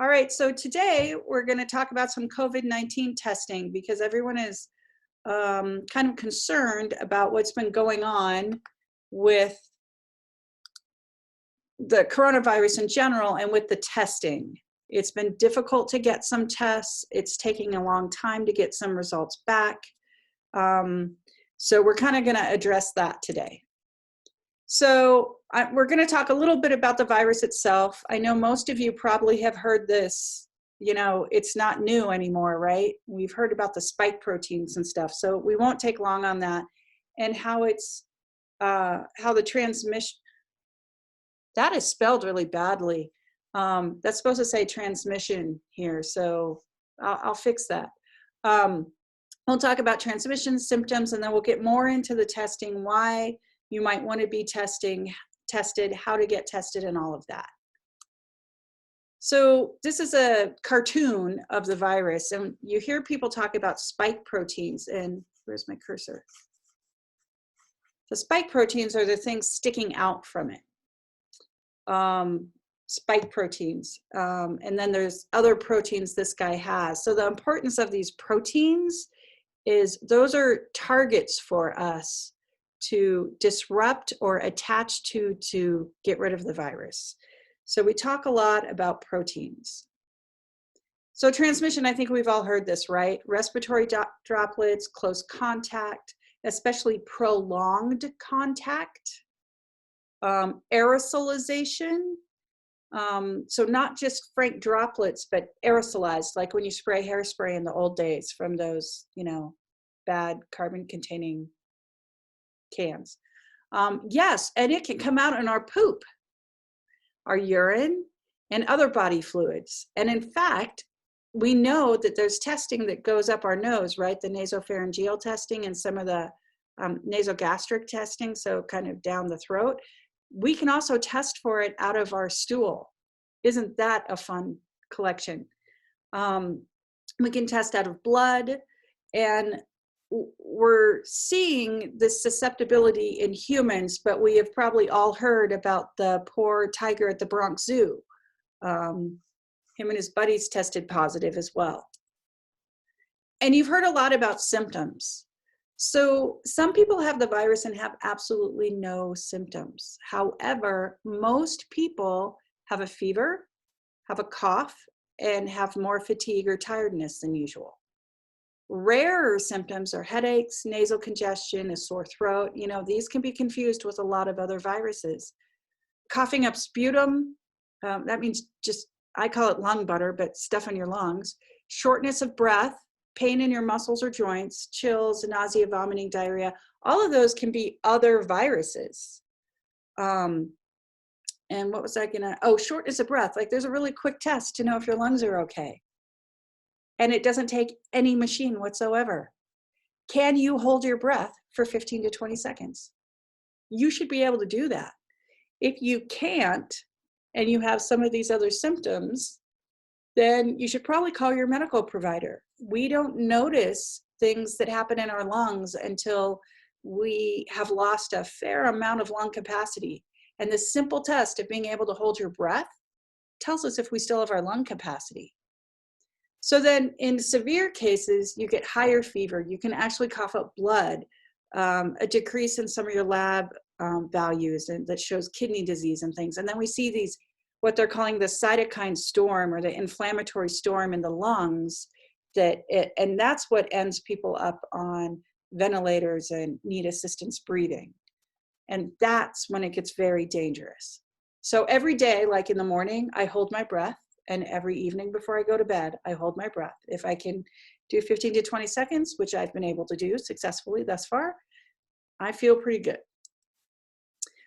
All right, so today we're going to talk about some COVID-19 testing because everyone is kind of concerned about what's been going on with the coronavirus in general and with the testing. It's been difficult to get some tests. It's taking a long time to get some results back. So we're kind of going to address that today. So we're going to talk a little bit about the virus itself. I know most of you probably have heard this, you know, it's not new anymore, right? We've heard about the spike proteins and stuff. So we won't take long on that and how it's, how the transmission, that is spelled really badly. That's supposed to say transmission here. So I'll fix that. We'll talk about transmission symptoms and then we'll get more into the testing, why you might want to be tested, how to get tested, and all of that. So this is a cartoon of the virus, and you hear people talk about spike proteins, and where's my cursor? The spike proteins are the things sticking out from it. Spike proteins, and then there's other proteins this guy has. So the importance of these proteins is those are targets for us to disrupt or attach to get rid of the virus. So we talk a lot about proteins. So transmission, I think we've all heard this, right? Respiratory droplets, close contact, especially prolonged contact, aerosolization. So not just frank droplets, but aerosolized, like when you spray hairspray in the old days from those, you know, bad carbon-containing cans. Yes, and it can come out in our poop, our urine, and other body fluids. And in fact, we know that there's testing that goes up our nose, right? The nasopharyngeal testing and some of the nasogastric testing, so kind of down the throat. We can also test for it out of our stool. Isn't that a fun collection? We can test out of blood, and we're seeing this susceptibility in humans, but we have probably all heard about the poor tiger at the Bronx Zoo. Him and his buddies tested positive as well. And you've heard a lot about symptoms. So some people have the virus and have absolutely no symptoms. However, most people have a fever, have a cough, and have more fatigue or tiredness than usual. Rarer symptoms are headaches, nasal congestion, a sore throat. You know, these can be confused with a lot of other viruses. Coughing up sputum, that means just, I call it lung butter, but stuff in your lungs. Shortness of breath, pain in your muscles or joints, chills, nausea, vomiting, diarrhea. All of those can be other viruses. And what was I gonna, oh, shortness of breath. Like there's a really quick test to know if your lungs are okay. And it doesn't take any machine whatsoever. Can you hold your breath for 15 to 20 seconds? You should be able to do that. If you can't, and you have some of these other symptoms, then you should probably call your medical provider. We don't notice things that happen in our lungs until we have lost a fair amount of lung capacity. And the simple test of being able to hold your breath tells us if we still have our lung capacity. So then in severe cases, you get higher fever. You can actually cough up blood, a decrease in some of your lab values, and that shows kidney disease and things. And then we see these, what they're calling the cytokine storm or the inflammatory storm in the lungs, and that's what ends people up on ventilators and need assistance breathing. And that's when it gets very dangerous. So every day, like in the morning, I hold my breath. And every evening before I go to bed, I hold my breath. If I can do 15 to 20 seconds, which I've been able to do successfully thus far, I feel pretty good.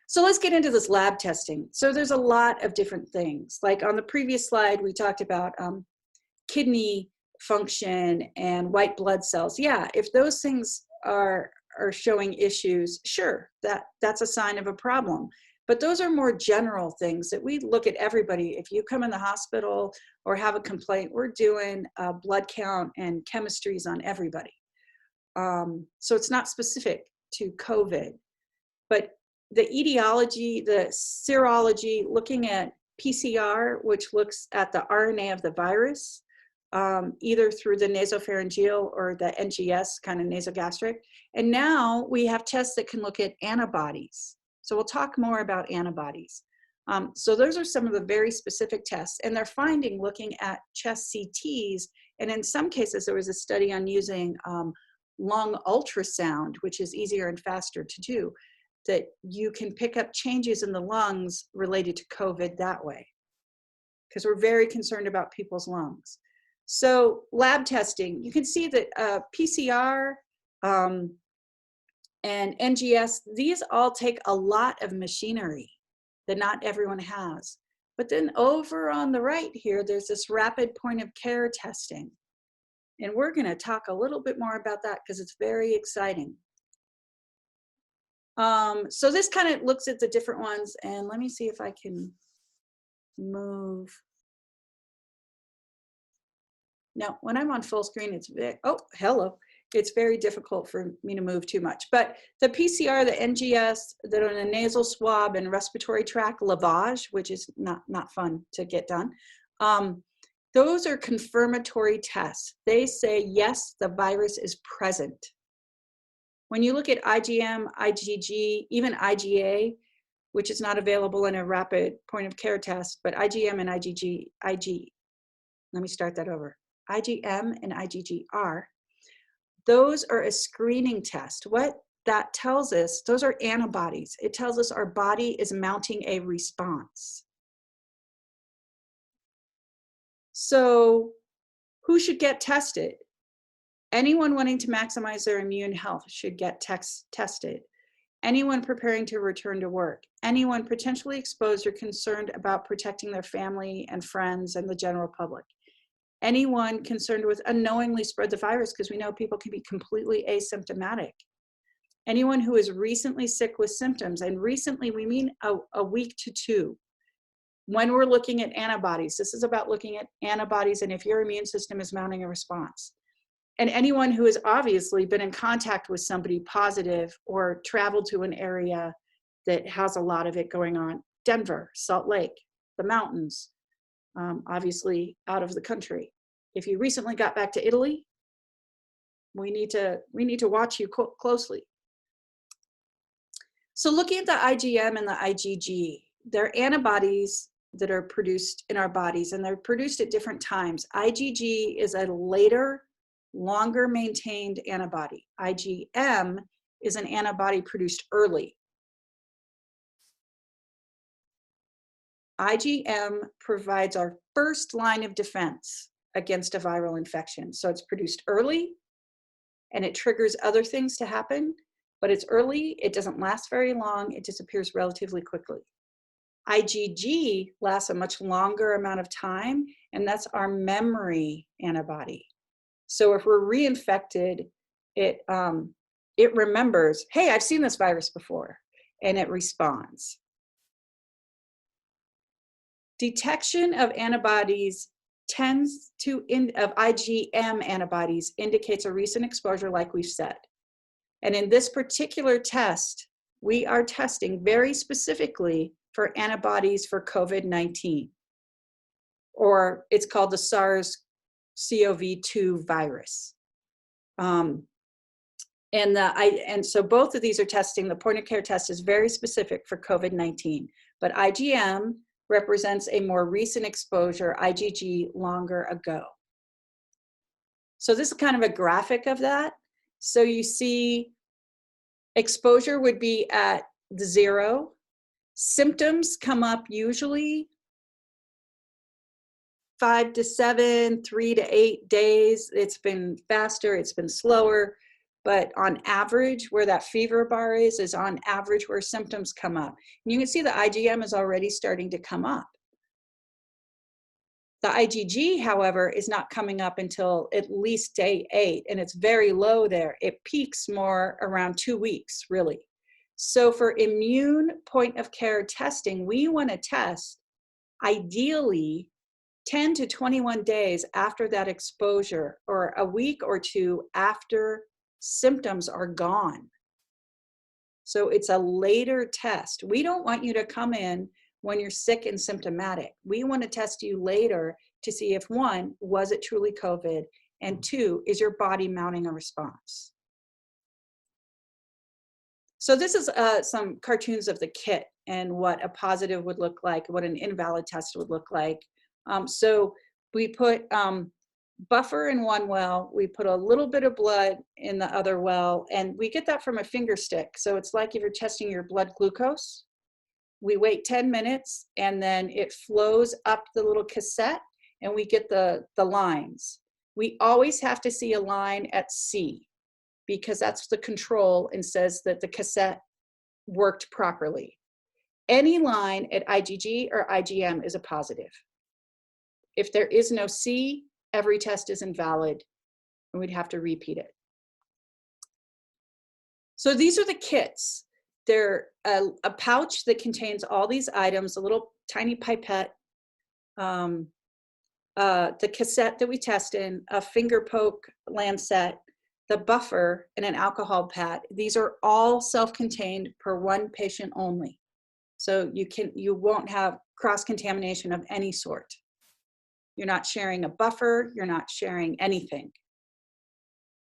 So let's get into this lab testing. So there's a lot of different things. Like on the previous slide, we talked about kidney function and white blood cells. Yeah, if those things are showing issues, sure, that's a sign of a problem. But those are more general things that we look at everybody. If you come in the hospital or have a complaint, we're doing a blood count and chemistries on everybody. So it's not specific to COVID. But the etiology, the serology, looking at PCR, which looks at the RNA of the virus, either through the nasopharyngeal or the NGS, kind of nasogastric. And now we have tests that can look at antibodies. So we'll talk more about antibodies. So those are some of the very specific tests, and they're finding looking at chest CTs, and in some cases there was a study on using lung ultrasound, which is easier and faster to do, that you can pick up changes in the lungs related to COVID that way, because we're very concerned about people's lungs. So lab testing, you can see that PCR and NGS, these all take a lot of machinery that not everyone has. But then over on the right here, there's this rapid point of care testing. And we're gonna talk a little bit more about that because it's very exciting. So this kind of looks at the different ones, and let me see if I can move. Now, when I'm on full screen, it's very, oh, hello. It's very difficult for me to move too much. But the PCR, the NGS, the nasal swab and respiratory tract lavage, which is not fun to get done, those are confirmatory tests. They say, yes, the virus is present. When you look at IgM, IgG, even IgA, which is not available in a rapid point of care test, but IgM and let me start that over. IgM and IgG are, those are a screening test. What that tells us, those are antibodies. It tells us our body is mounting a response. So who should get tested? Anyone wanting to maximize their immune health should get tested. Anyone preparing to return to work. Anyone potentially exposed or concerned about protecting their family and friends and the general public. Anyone concerned with unknowingly spread the virus, because we know people can be completely asymptomatic. Anyone who is recently sick with symptoms, and recently we mean a week to two. When we're looking at antibodies, this is about looking at antibodies and if your immune system is mounting a response. And anyone who has obviously been in contact with somebody positive or traveled to an area that has a lot of it going on. Denver, Salt Lake, the mountains, obviously out of the country. If you recently got back to Italy, we need to watch you closely. So looking at the IgM and the IgG, they're antibodies that are produced in our bodies, and they're produced at different times. IgG is a later, longer maintained antibody. IgM is an antibody produced early. IgM provides our first line of defense against a viral infection. So it's produced early, and it triggers other things to happen, but it's early, it doesn't last very long, it disappears relatively quickly. IgG lasts a much longer amount of time, and that's our memory antibody. So if we're reinfected, it remembers, hey, I've seen this virus before, and it responds. Detection of antibodies of IgM antibodies indicates a recent exposure, like we've said. And in this particular test, we are testing very specifically for antibodies for COVID-19, or it's called the SARS-CoV-2 virus. And so both of these are testing. The point of care test is very specific for COVID-19, but IgM represents a more recent exposure, IgG longer ago. So this is kind of a graphic of that. So you see exposure would be at the 0. Symptoms come up usually 5 to 7, 3 to 8 days. It's been faster, it's been slower, but on average, where that fever bar is on average where symptoms come up. And you can see the IgM is already starting to come up. The IgG, however, is not coming up until at least day 8, and it's very low there. It peaks more around 2 weeks, really. So for immune point of care testing, we want to test ideally 10 to 21 days after that exposure, or a week or 2 after symptoms are gone. So it's a later test. We don't want you to come in when you're sick and symptomatic. We want to test you later to see if, one, was it truly COVID, and two, is your body mounting a response? So this is some cartoons of the kit and what a positive would look like, what an invalid test would look like. So we put buffer in one well, we put a little bit of blood in the other well, and we get that from a finger stick. So it's like if you're testing your blood glucose. We wait 10 minutes and then it flows up the little cassette and we get the lines. We always have to see a line at C because that's the control and says that the cassette worked properly. Any line at IgG or IgM is a positive. If there is no C, every test is invalid and we'd have to repeat it. So these are the kits. They're a pouch that contains all these items, a little tiny pipette, the cassette that we test in, a finger poke lancet, the buffer, and an alcohol pad. These are all self-contained per one patient only. So you won't have cross-contamination of any sort. You're not sharing a buffer, you're not sharing anything.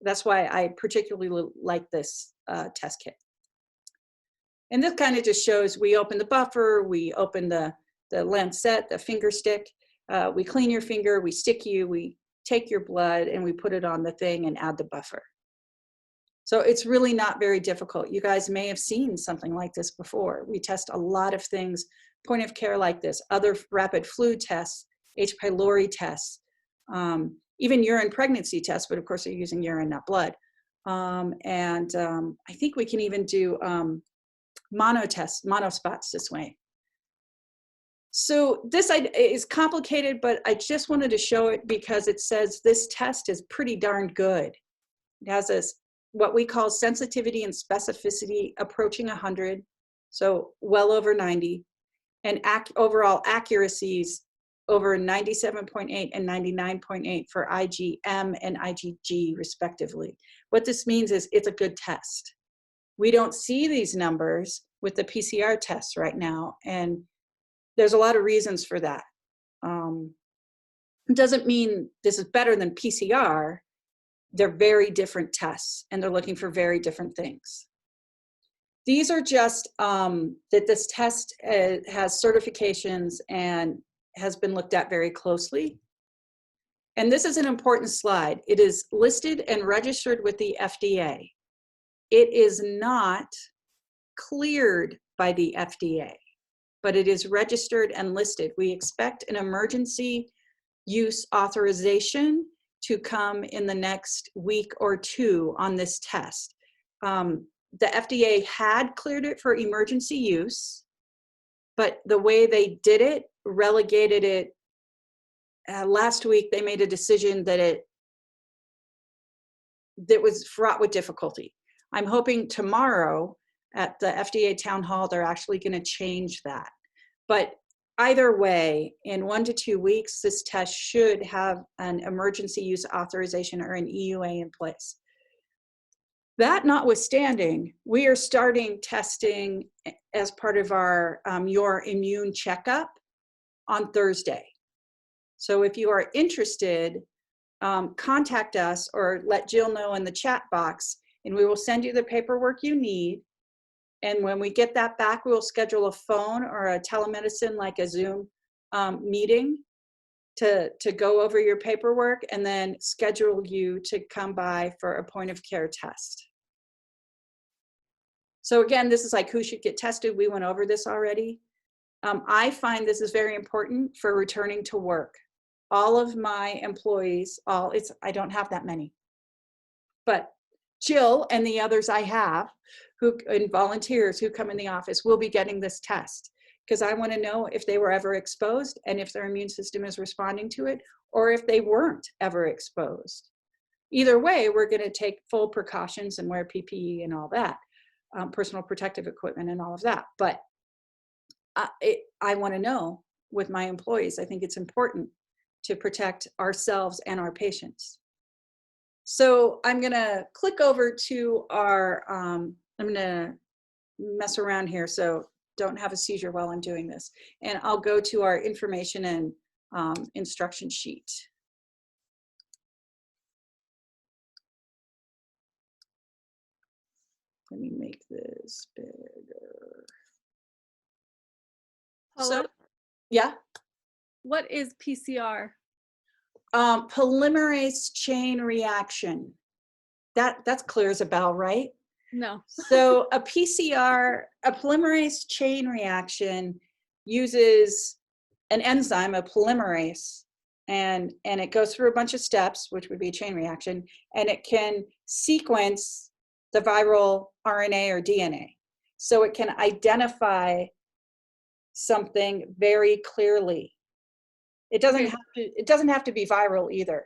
That's why I particularly like this test kit. And this kind of just shows we open the buffer, we open the lancet, the finger stick, we clean your finger, we stick you, we take your blood, and we put it on the thing and add the buffer. So it's really not very difficult. You guys may have seen something like this before. We test a lot of things, point of care like this, other rapid flu tests, H. pylori tests, even urine pregnancy tests, but of course they're using urine, not blood. I think we can even do monospots this way. So this is complicated, but I just wanted to show it because it says this test is pretty darn good. It has this, what we call sensitivity and specificity approaching 100, so well over 90, and overall accuracies over 97.8 and 99.8 for IgM and IgG respectively. What this means is it's a good test. We don't see these numbers with the PCR tests right now, and there's a lot of reasons for that. It doesn't mean this is better than PCR. They're very different tests, and they're looking for very different things. These are just that this test has certifications and has been looked at very closely. And this is an important slide. It is listed and registered with the FDA. It is not cleared by the FDA, but it is registered and listed. We expect an emergency use authorization to come in the next week or two on this test. The FDA had cleared it for emergency use, but the way they did it, relegated it. Last week, they made a decision that was fraught with difficulty. I'm hoping tomorrow at the FDA town hall, they're actually going to change that. But either way, in 1 to 2 weeks, this test should have an emergency use authorization or an EUA in place. That notwithstanding, we are starting testing as part of our Your Immune Checkup on Thursday. So if you are interested, contact us or let Jill know in the chat box, and we will send you the paperwork you need. And when we get that back, we'll schedule a phone or a telemedicine, like a Zoom meeting to go over your paperwork and then schedule you to come by for a point of care test. So again, this is like who should get tested. We went over this already. I find this is very important for returning to work. All of my employees, I don't have that many, but Jill and the others I have and volunteers who come in the office will be getting this test because I want to know if they were ever exposed and if their immune system is responding to it, or if they weren't ever exposed. Either way, we're going to take full precautions and wear PPE and all that, personal protective equipment and all of that. But I want to know with my employees, I think it's important to protect ourselves and our patients. So I'm going to click over to our, I'm going to mess around here. So don't have a seizure while I'm doing this. And I'll go to our information and instruction sheet. Let me make this bigger. Paula, So, yeah. what is PCR? Polymerase chain reaction. That's clear as a bell, right? No. So a PCR, a polymerase chain reaction, uses an enzyme, a polymerase, and it goes through a bunch of steps, which would be a chain reaction, and it can sequence the viral RNA or DNA. So it can identify something very clearly. It doesn't Okay. have to. It doesn't have to be viral either.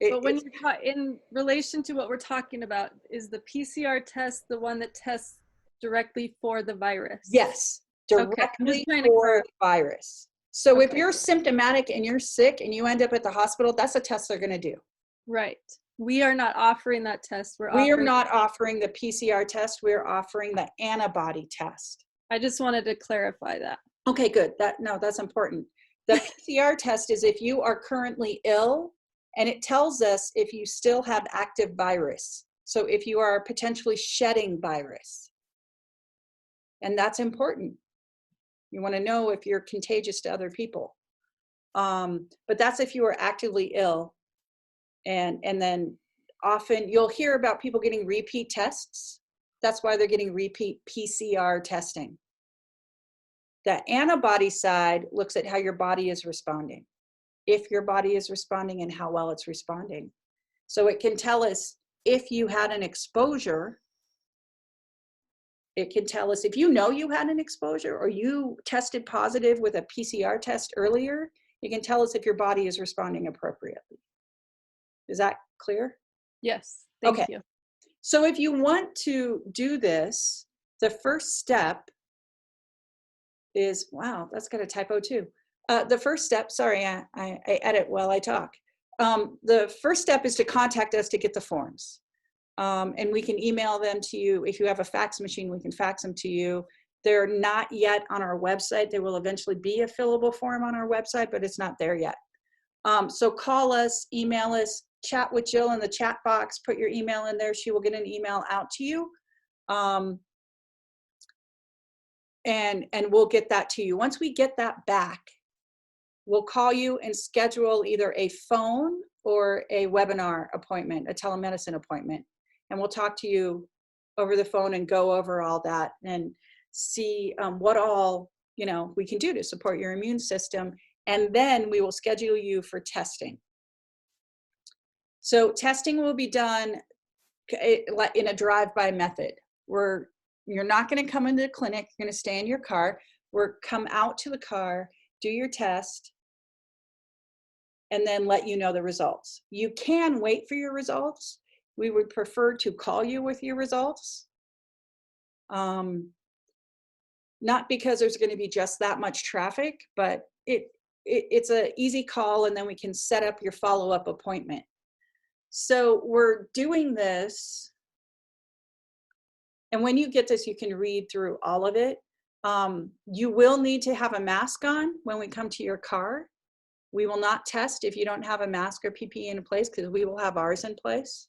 But when you're in relation to what we're talking about, is the PCR test the one that tests directly for the virus? Yes, directly Okay. for the virus. So if Okay. you're symptomatic and you're sick and you end up at the hospital, that's a test they're going to do. Right. We are not offering that test. We are not offering the PCR test. We're offering the antibody test. I just wanted to clarify that. Okay, good. That's important. The PCR test is if you are currently ill, and it tells us if you still have active virus. So if you are potentially shedding virus, and that's important. You want to know if you're contagious to other people. But that's if you are actively ill. And then often you'll hear about people getting repeat tests. That's why they're getting repeat PCR testing. The antibody side looks at how your body is responding, if your body is responding and how well it's responding. So it can tell us if you had an exposure. It can tell us if you know you had an exposure or you tested positive with a PCR test earlier, it can tell us if your body is responding appropriately. Is that clear? Yes, thank you. So if you want to do this, the first step is, wow, that's got a typo too. The first step, sorry, I edit while I talk. The first step is to contact us to get the forms. And we can email them to you. If you have a fax machine, we can fax them to you. They're not yet on our website. There will eventually be a fillable form on our website, but it's not there yet. So call us, email us, chat with Jill in the chat box, put your email in there. She will get an email out to you. And we'll get that to you. Once we get that back, we'll call you and schedule either a phone or a webinar appointment, a telemedicine appointment. And we'll talk to you over the phone and go over all that and see what all we can do to support your immune system. And then we will schedule you for testing. So testing will be done in a drive-by method. You're not going to come into the clinic. You're going to stay in your car. Come out to the car, do your test, and then let you know the results. You can wait for your results. We would prefer to call you with your results. Not because there's going to be just that much traffic, but it's an easy call, and then we can set up your follow-up appointment. So we're doing this, and when you get this, you can read through all of it. You will need to have a mask on when we come to your car. We will not test if you don't have a mask or PPE in place, because we will have ours in place.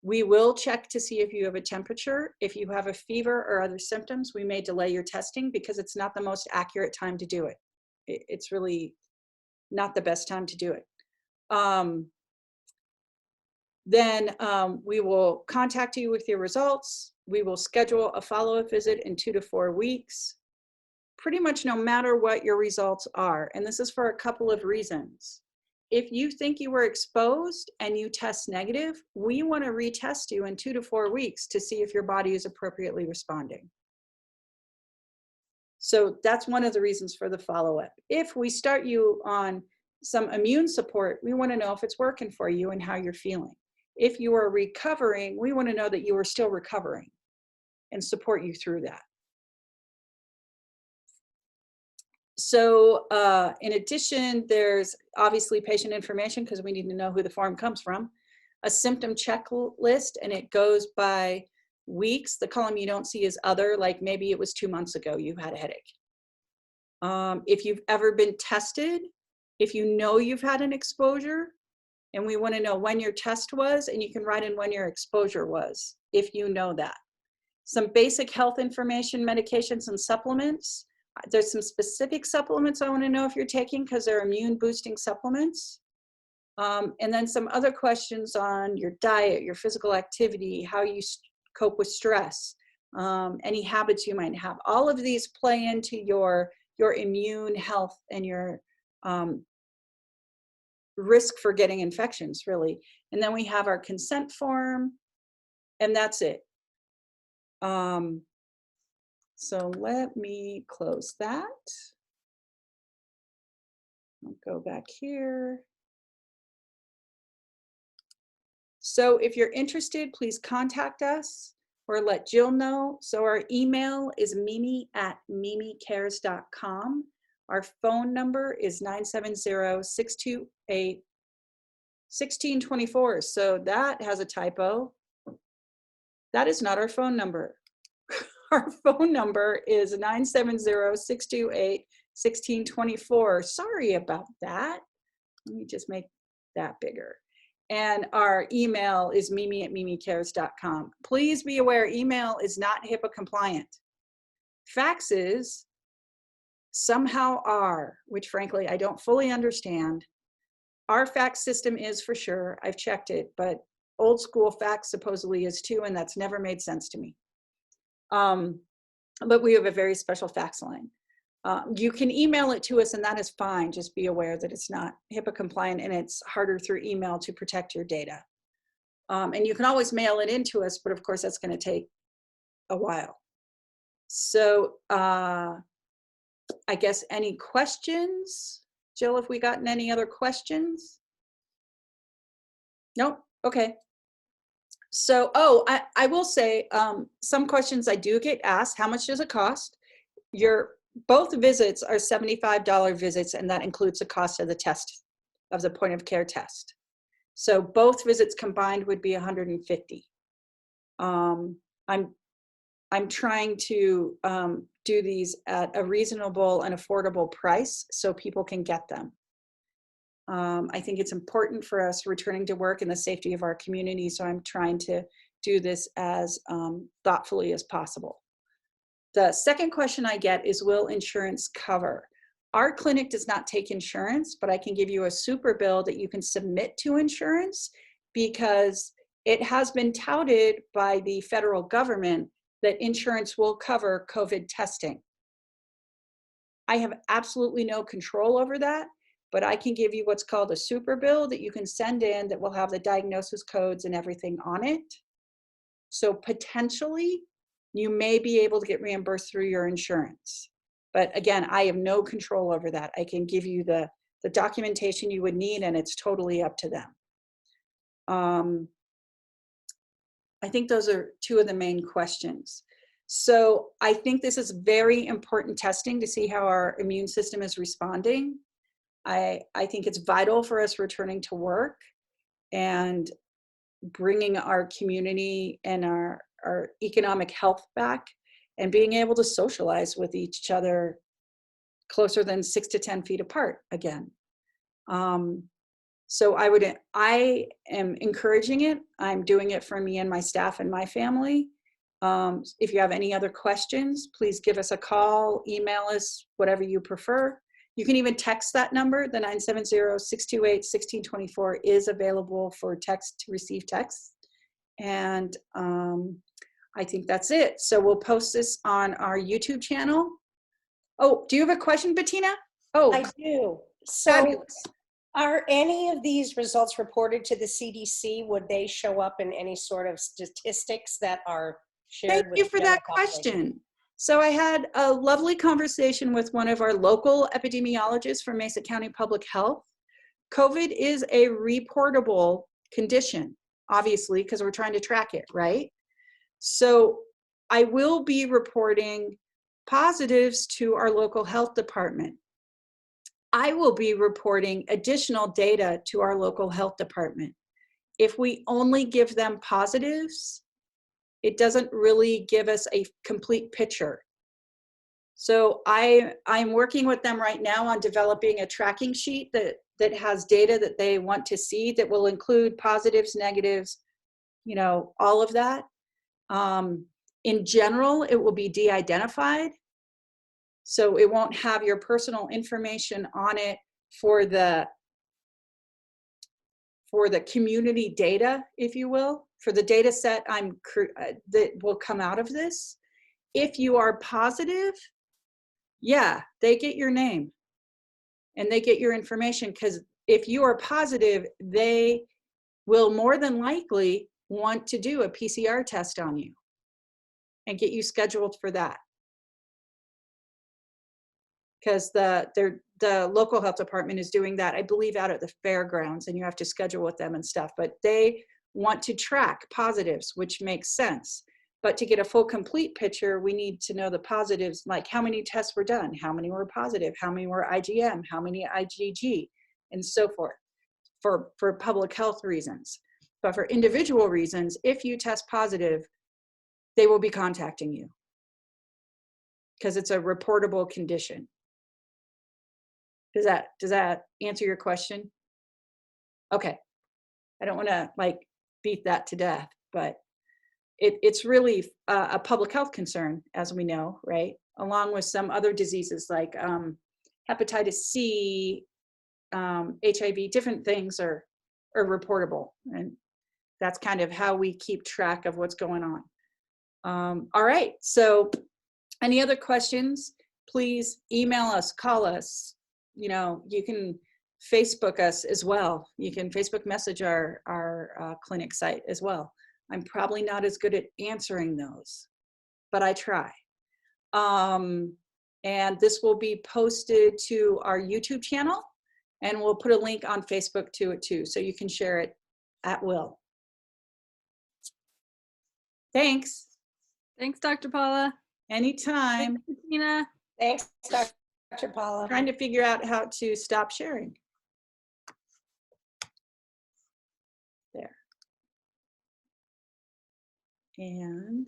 We will check to see if you have a temperature. If you have a fever or other symptoms, we may delay your testing because it's not the most accurate time to do it. It's really not the best time to do it. Then we will contact you with your results. We will schedule a follow-up visit in 2 to 4 weeks, pretty much no matter what your results are. And this is for a couple of reasons. If you think you were exposed and you test negative, we want to retest you in 2 to 4 weeks to see if your body is appropriately responding. So that's one of the reasons for the follow-up. If we start you on some immune support, we want to know if it's working for you and how you're feeling. If you are recovering, we want to know that you are still recovering and support you through that. So in addition, there's obviously patient information, because we need to know who the form comes from, a symptom checklist, and it goes by weeks. The column you don't see is other, like maybe it was 2 months ago you had a headache. If you've ever been tested, if you know you've had an exposure, and we want to know when your test was, and you can write in when your exposure was, if you know that. Some basic health information, medications and supplements. There's some specific supplements I want to know if you're taking because they're immune boosting supplements. And then some other questions on your diet, your physical activity, how you cope with stress, any habits you might have. All of these play into your immune health and your risk for getting infections, really. And then we have our consent form, and that's it. So let me close that. I'll go back here. So if you're interested, please contact us or let Jill know. So our email is mimi@mimicares.com. Our phone number is 970-628-1624. So that has a typo. That is not our phone number. Our phone number is 970-628-1624. Sorry about that. Let me just make that bigger. And our email is mimi@mimicares.com. Please be aware, email is not HIPAA compliant. Faxes somehow are, which frankly, I don't fully understand. Our fax system is for sure, I've checked it, but old school fax supposedly is too, and that's never made sense to me. But we have a very special fax line. You can email it to us and that is fine. Just be aware that it's not HIPAA compliant and it's harder through email to protect your data. And you can always mail it in to us, but of course that's going to take a while. So I guess any questions? Jill, have we gotten any other questions? Nope, okay. So, I will say some questions I do get asked, how much does it cost? Both visits are $75 visits, and that includes the cost of the test, of the point of care test. So both visits combined would be $150. I'm trying to do these at a reasonable and affordable price so people can get them. I think it's important for us returning to work in the safety of our community, so I'm trying to do this as thoughtfully as possible. The second question I get is, will insurance cover? Our clinic does not take insurance, but I can give you a super bill that you can submit to insurance because it has been touted by the federal government that insurance will cover COVID testing. I have absolutely no control over that, but I can give you what's called a super bill that you can send in that will have the diagnosis codes and everything on it. So potentially, you may be able to get reimbursed through your insurance. But again, I have no control over that. I can give you the documentation you would need, and it's totally up to them. I think those are two of the main questions. So I think this is very important testing to see how our immune system is responding. I think it's vital for us returning to work and bringing our community and our economic health back and being able to socialize with each other closer than 6 to 10 feet apart again. So I am encouraging it. I'm doing it for me and my staff and my family. If you have any other questions, please give us a call, email us, whatever you prefer. You can even text that number. The 970-628-1624 is available for text to receive texts. And I think that's it. So we'll post this on our YouTube channel. Oh, do you have a question, Bettina? Oh, I do. So fabulous. Are any of these results reported to the CDC? Would they show up in any sort of statistics that are shared Thank with you the for general that population? question. So I had a lovely conversation with one of our local epidemiologists from Mesa County Public Health. COVID is a reportable condition, obviously, because we're trying to track it, right? So I will be reporting positives to our local health department. I will be reporting additional data to our local health department. If we only give them positives, it doesn't really give us a complete picture. So I'm working with them right now on developing a tracking sheet that has data that they want to see, that will include positives, negatives, you know, all of that. In general, it will be de-identified. So it won't have your personal information on it for the community data, if you will, for the data set that will come out of this. If you are positive, yeah, they get your name and they get your information, because if you are positive, they will more than likely want to do a PCR test on you and get you scheduled for that. Because the local health department is doing that, I believe, out at the fairgrounds, and you have to schedule with them and stuff. But they want to track positives, which makes sense. But to get a full complete picture, we need to know the positives, like how many tests were done, how many were positive, how many were IgM, how many IgG, and so forth, for public health reasons. But for individual reasons, if you test positive, they will be contacting you because it's a reportable condition. Does that answer your question? Okay. I don't want to like beat that to death, but it's really a public health concern, as we know, right? Along with some other diseases like hepatitis C, HIV, different things are reportable. And that's kind of how we keep track of what's going on. All right, so any other questions, please email us, call us. You know, you can Facebook us as well. You can Facebook message our clinic site as well. I'm probably not as good at answering those, but I try. And this will be posted to our YouTube channel, and we'll put a link on Facebook to it too, so you can share it at will. Thanks. Thanks, Dr. Paula. Anytime. Thanks, Tina. Thanks, Dr. Paula. Trying to figure out how to stop sharing. There. And